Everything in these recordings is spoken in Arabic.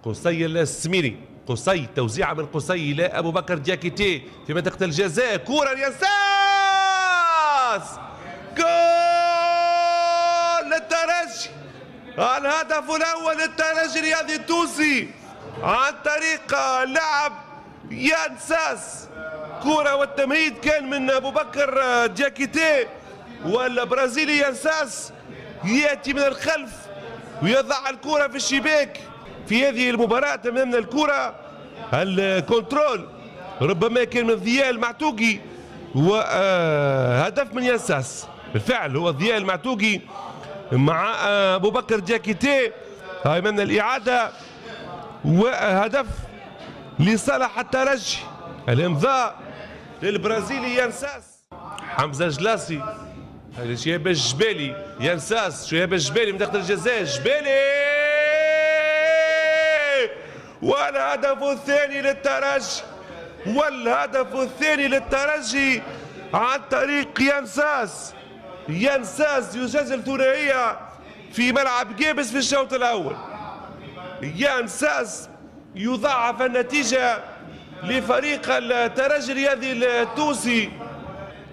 قصي السميري، قصي توزيعة من قصي إلى أبو بكر دياكيتي في منطقة الجزاء، كرة ينساس، جول للترجي، الهدف الأول للترجي الرياضي التونسي عن طريق لاعب ينساس. كرة والتمهيد كان من أبو بكر دياكيتي، والبرازيلي ينساس يأتي من الخلف ويضع الكرة في الشباك. في هذه المباراة أمامنا الكرة الكنترول ربما كان من ضياء المعتوقي، وهدف من ينساس بالفعل هو ضياء المعتوقي مع أبو بكر دياكيتي. هاي أمامنا الإعادة وهدف لصالح الترجي، الإمضاء للبرازيلي ينساس. حمزة جلاسي، شهاب الجبالي، ينساس، شهاب الجبالي من داخل الجزاء، جبالي، والهدف الثاني للترجي، والهدف الثاني للترجي عن طريق ينساس. ينساس يسجل ثنائية في ملعب جيبس في الشوط الأول. ينساس يضاعف النتيجة لفريق الترجي الرياضي التونسي.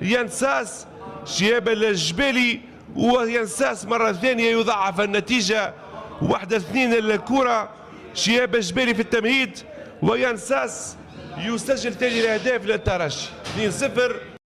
ينساس شهاب الجبالي، وينساس مرة ثانية يضاعف النتيجة 1-2 الكرة. شهاب الجبالي في التمهيد، وينساس يسجل ثاني الأهداف للترجي 2-0.